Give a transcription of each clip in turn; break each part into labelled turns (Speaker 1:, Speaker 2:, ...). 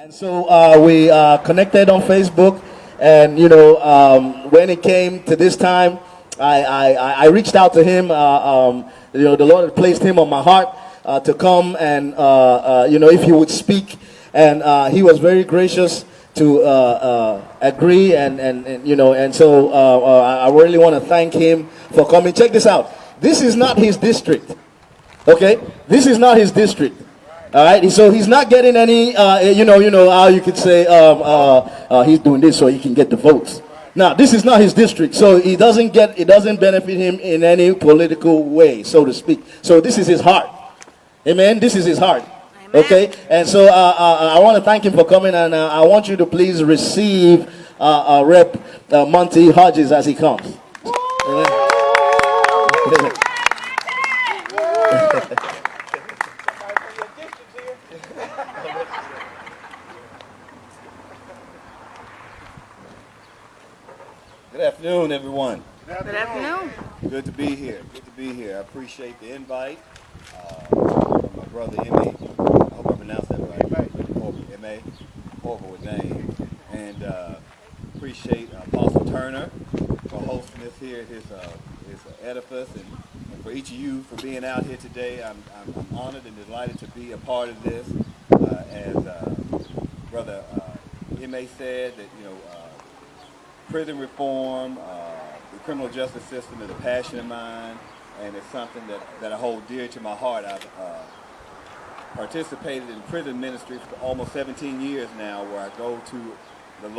Speaker 1: And so we connected on Facebook, and when it came to this time, I reached out to him. The Lord had placed him on my heart to come and if he would speak, and he was very gracious to agree, and so I really want to thank him for coming. Check this out. This is not his district. Okay, this is not his district. All right, so he's not getting any, how you could say he's doing this so he can get the votes. Now, this is not his district, so it doesn't benefit him in any political way, so to speak. So this is his heart. Amen. This is his heart. Okay, and so I want to thank him for coming, and I want you to please receive Rep. Monte Hodges as he comes. Amen.
Speaker 2: Good afternoon, everyone.
Speaker 3: Good afternoon.
Speaker 2: Good to be here. Good to be here. I appreciate the invite from my brother M.A. I hope I pronounced that right. M.A. Horrible with name. And appreciate Apostle Turner for hosting us here at his edifice, and for each of you for being out here today. I'm honored and delighted to be a part of this. As Brother M.A. said, that prison reform, the criminal justice system is a passion of mine, and it's something that I hold dear to my heart. I've participated in prison ministry for almost 17 years now, where I go to the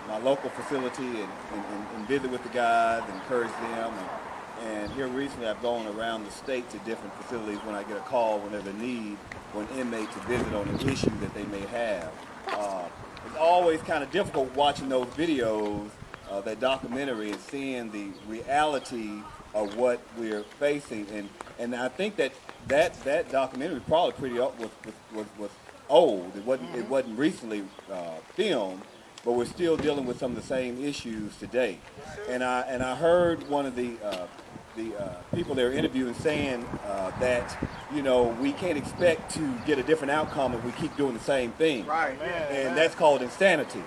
Speaker 2: my local facility and visit with the guys and encourage them. And here recently I've gone around the state to different facilities when I get a call when there's a need for an inmate to visit on an issue that they may have. It's always kind of difficult watching those videos, that documentary, and seeing the reality of what we're facing. And I think that documentary probably pretty was old. It wasn't recently filmed, but we're still dealing with some of the same issues today. And I heard one of the people they were interviewing saying that we can't expect to get a different outcome if we keep doing the same thing.
Speaker 4: Right.
Speaker 2: And that's called insanity.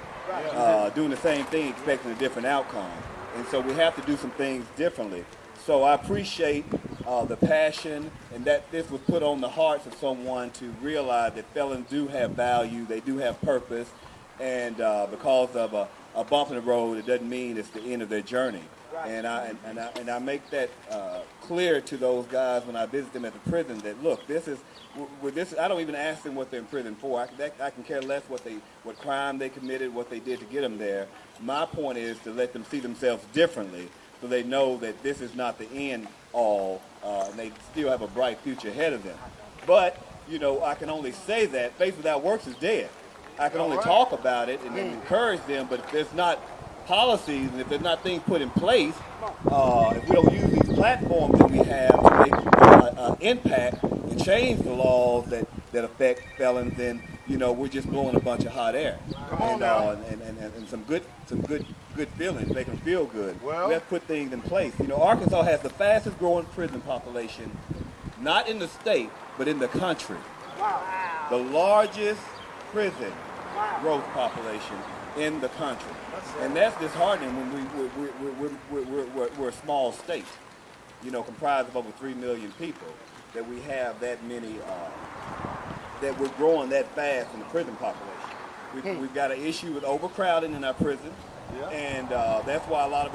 Speaker 2: Doing the same thing, expecting a different outcome. And so we have to do some things differently. So I appreciate the passion, and that this was put on the hearts of someone to realize that felons do have value, they do have purpose, and because of a bump in the road, it doesn't mean it's the end of their journey. And I make that clear to those guys when I visit them at the prison, that look, with this, I don't even ask them what they're in prison for. I can care less what crime they committed, what they did to get them there. My point is to let them see themselves differently, so they know that this is not the end all, and they still have a bright future ahead of them. But I can only say that faith without works is dead. I can only talk about it and encourage them, but if there's not policies, and if there's not things put in place, if we don't use these platforms that we have to make impact and change the laws that affect felons, then we're just blowing a bunch of hot air. And some good feelings, make them feel good.
Speaker 4: Well,
Speaker 2: we have to put things in place. Arkansas has the fastest growing prison population, not in the state, but in the country.
Speaker 4: wow.
Speaker 2: The largest prison growth population in the country. And that's disheartening when we're a small state, comprised of over 3 million people, that we have that many, that we're growing that fast in the prison population. We've got an issue with overcrowding in our prison, and that's why a lot of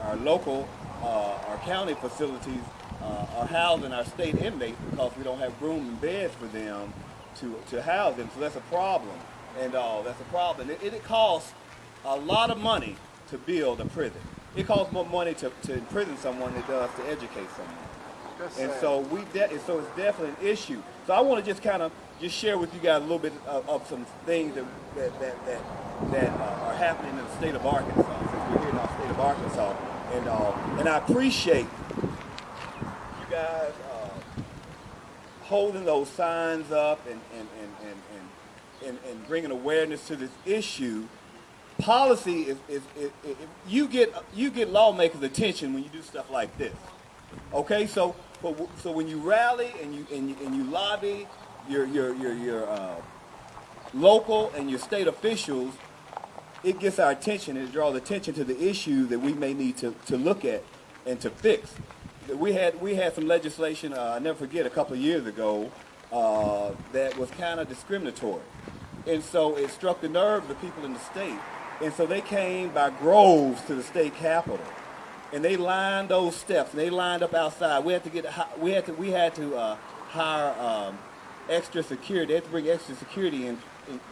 Speaker 2: our local, our county facilities are housing our state inmates, because we don't have room and beds for them to house them. So that's a problem. And that's a problem. It costs a lot of money to build a prison. It costs more money to imprison someone than it does to educate someone. And so so it's definitely an issue. So I want to just kind of share with you guys a little bit of some things that are happening in the state of Arkansas, since we're here in our state of Arkansas. And I appreciate you guys holding those signs up and bringing awareness to this issue. Policy is you get lawmakers' attention when you do stuff like this. Okay, so when you rally and you lobby your local and your state officials, it gets our attention and it draws attention to the issues that we may need to look at and to fix. We had some legislation, I never forget, a couple of years ago that was kind of discriminatory. And so it struck the nerve of the people in the state. And so they came by droves to the state capitol. And they lined those steps, and they lined up outside. We had to hire extra security. They had to bring extra security in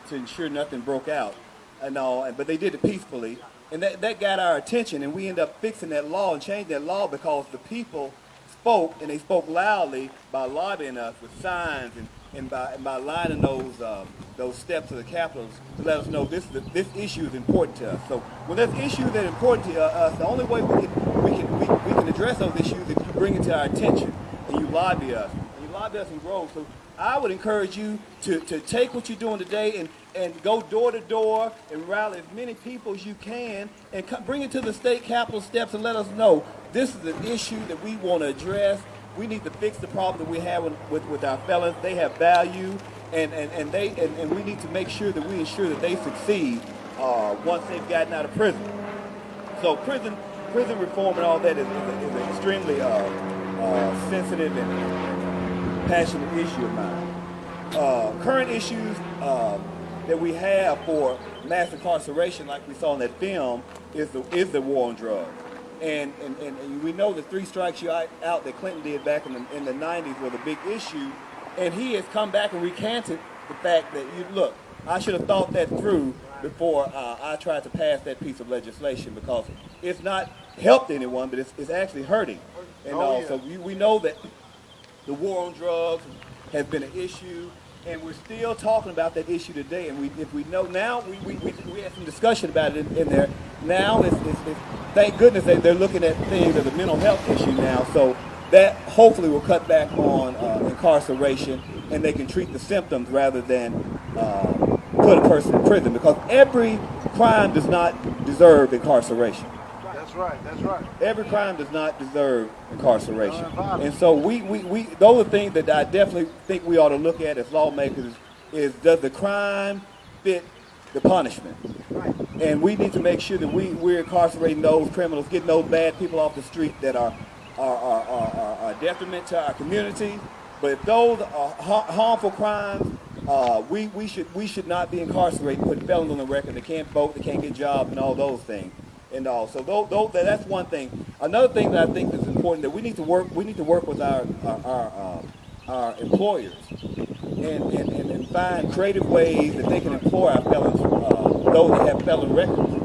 Speaker 2: to ensure nothing broke out and all. But they did it peacefully, and that got our attention. And we ended up fixing that law and changing that law because the people spoke, and they spoke loudly by lobbying us with signs and by lining those steps of the Capitol to let us know this issue is important to us. So when there's issues that are important to us, the only way we can address those issues is if you bring it to our attention and you lobby us. And you lobby us in Grove. So I would encourage you to take what you're doing today and go door to door and rally as many people as you can and bring it to the state capitol steps and let us know this is an issue that we want to address. We need to fix the problem that we have with our felons. They have value, and we need to make sure that we ensure that they succeed once they've gotten out of prison. So prison reform and all that is an extremely sensitive and passionate issue of mine. Current issues that we have for mass incarceration, like we saw in that film, is the war on drugs. And we know the 3 strikes you out that Clinton did back in the 90s was a big issue. And he has come back and recanted the fact that, look, I should have thought that through before I tried to pass that piece of legislation, because it's not helped anyone, but it's actually hurting. And so we know that the war on drugs has been an issue, and we're still talking about that issue today. And if we know now, we had some discussion about it in there. Now it's thank goodness that they're looking at things as a mental health issue now. So that hopefully will cut back on incarceration, and they can treat the symptoms rather than put a person in prison, because every crime does not deserve incarceration.
Speaker 3: That's right. That's right.
Speaker 2: Every crime does not deserve incarceration. And so those are things that I definitely think we ought to look at as lawmakers is does the crime fit the punishment?
Speaker 3: Right.
Speaker 2: And we need to make sure that we're incarcerating those criminals, getting those bad people off the street that are detriment to our community. But if those are harmful crimes, we should not be incarcerating, putting felons on the record. They can't vote, they can't get jobs, and all those things. And all. So that's one thing. Another thing that I think is important that we need to work with our employers and find creative ways that they can employ our felons, those that have felon records.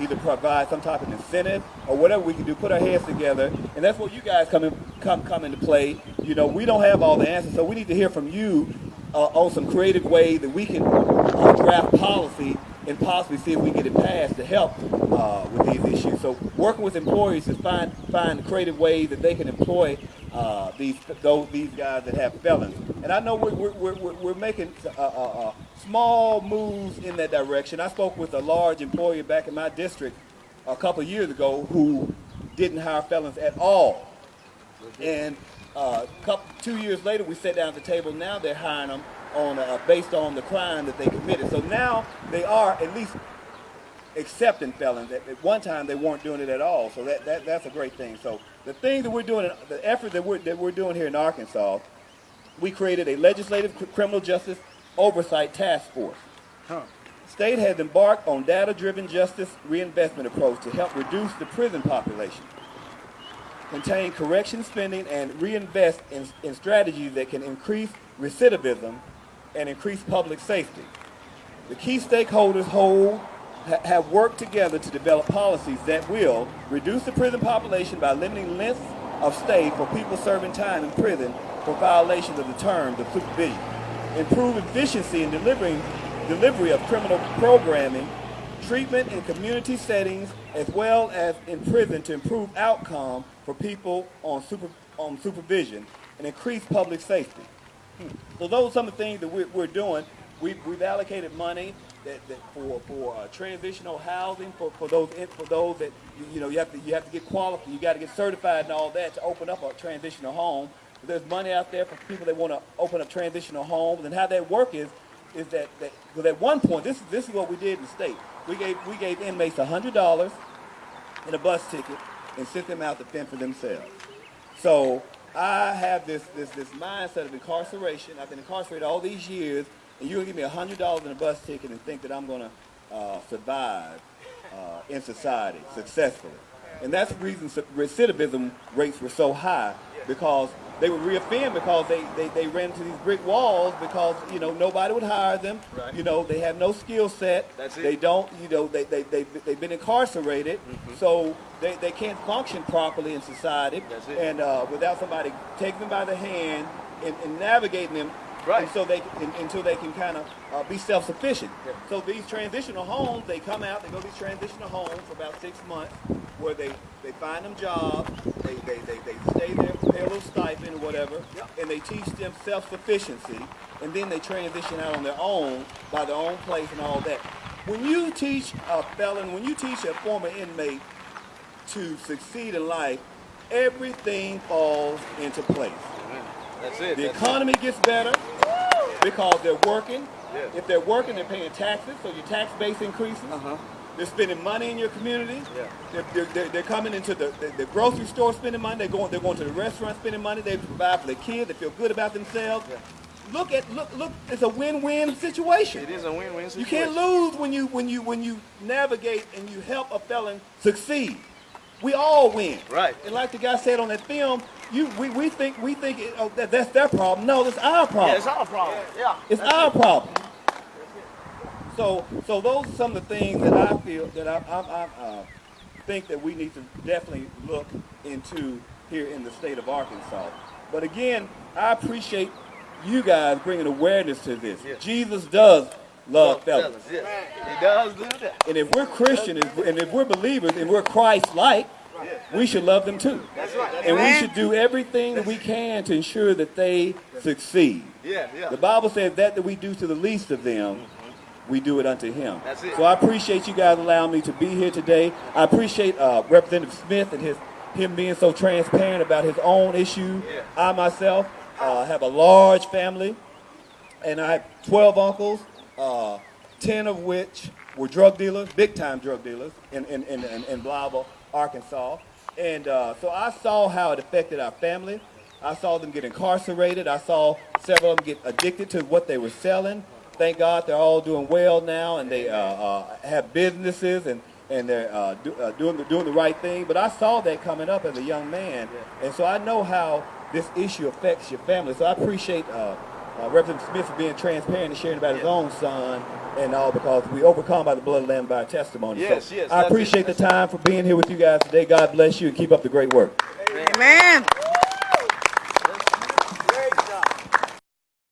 Speaker 2: Either provide some type of incentive or whatever we can do. Put our heads together, and that's where you guys come into play. We don't have all the answers, so we need to hear from you on some creative ways that we can draft policy and possibly see if we can get it passed to help with these issues. So working with employers is find creative ways that they can employ these guys that have felons. And I know we're making small moves in that direction. I spoke with a large employer back in my district a couple of years ago who didn't hire felons at all. And 2 years later, we sat down at the table. Now they're hiring them based on the crime that they committed. So now they are at least accepting felons. At one time, they weren't doing it at all. So that's a great thing. So the thing that we're doing, the effort that we're doing here in Arkansas, we created a legislative criminal justice oversight task force. State has embarked on data-driven justice reinvestment approach to help reduce the prison population, contain correction spending, and reinvest in strategies that can increase recidivism and increase public safety. The key stakeholders have worked together to develop policies that will reduce the prison population by limiting lengths of stay for people serving time in prison for violations of the terms of supervision, improve efficiency in delivery of criminal programming, treatment in community settings, as well as in prison to improve outcome for people on supervision and increase public safety. So those are some of the things that we're doing. We've allocated money for transitional housing for those that you have to get qualified, you got to get certified and all that to open up a transitional home. There's money out there for people that want to open up transitional homes, and how that works is is that because at one point, this is what we did in the state. We gave inmates $100 and a bus ticket and sent them out to fend for themselves. So I have this mindset of incarceration. I've been incarcerated all these years, and you're gonna give me $100 and a bus ticket and think that I'm gonna survive in society successfully. And that's the reason recidivism rates were so high, because they would reoffend because they ran into these brick walls because, you know, nobody would hire them.
Speaker 3: Right.
Speaker 2: You know, they have no skill set.
Speaker 3: That's it.
Speaker 2: They don't, you know, they've been incarcerated, so they can't function properly in society.
Speaker 3: That's it.
Speaker 2: And without somebody taking them by the hand and navigating them.
Speaker 3: Right.
Speaker 2: And so until they can kind of be self-sufficient.
Speaker 3: Yeah.
Speaker 2: So these transitional homes, they come out, they go to these transitional homes for about 6 months, where they find them jobs, they stay there, pay a little stipend or whatever,
Speaker 3: Yep.
Speaker 2: and they teach them self-sufficiency, and then they transition out on their own, by their own place and all that. When you teach a felon, when you teach a former inmate to succeed in life, everything falls into place.
Speaker 3: That's it.
Speaker 2: The
Speaker 3: That's
Speaker 2: economy gets better because they're working.
Speaker 3: Yeah.
Speaker 2: If they're working, they're paying taxes, so your tax base increases.
Speaker 3: Uh-huh.
Speaker 2: They're spending money in your community.
Speaker 3: Yeah.
Speaker 2: They're coming into the grocery store spending money. They're going to the restaurant spending money. They provide for their kids. They feel good about themselves.
Speaker 3: Yeah.
Speaker 2: Look! It's a win-win situation.
Speaker 3: It is a win-win situation.
Speaker 2: You can't lose when you navigate and you help a felon succeed. We all win.
Speaker 3: Right.
Speaker 2: And like the guy said on that film, we think that's their problem. No, it's our problem.
Speaker 3: Yeah, it's our problem. Yeah.
Speaker 2: It's our problem. So those are some of the things that I feel that I think that we need to definitely look into here in the state of Arkansas. But again, I appreciate you guys bringing awareness to this.
Speaker 3: Yes.
Speaker 2: Jesus does love felons.
Speaker 3: Yes. He does do that.
Speaker 2: And if we're Christian and if we're believers and we're Christ-like, we should love them too.
Speaker 3: That's right.
Speaker 2: And we should do everything that we can to ensure that they succeed.
Speaker 3: Yeah, yeah.
Speaker 2: The Bible says that we do to the least of them, we do it unto him.
Speaker 3: That's it.
Speaker 2: So I appreciate you guys allowing me to be here today. I appreciate Representative Smith and him being so transparent about his own issue.
Speaker 3: Yeah.
Speaker 2: I myself have a large family, and I have 12 uncles, 10 of which were drug dealers, big-time drug dealers in Blytheville, Arkansas. And so I saw how it affected our family. I saw them get incarcerated. I saw several of them get addicted to what they were selling. Thank God they're all doing well now, and they have businesses and they're doing the right thing. But I saw that coming up as a young man, and so I know how this issue affects your family. So I appreciate Representative Smith for being transparent and sharing about his own son and all, because we overcome by the blood of the Lamb by our testimony.
Speaker 3: Yes,
Speaker 2: so
Speaker 3: yes,
Speaker 2: I appreciate the time for being here with you guys today. God bless you and keep up the great work.
Speaker 4: Amen.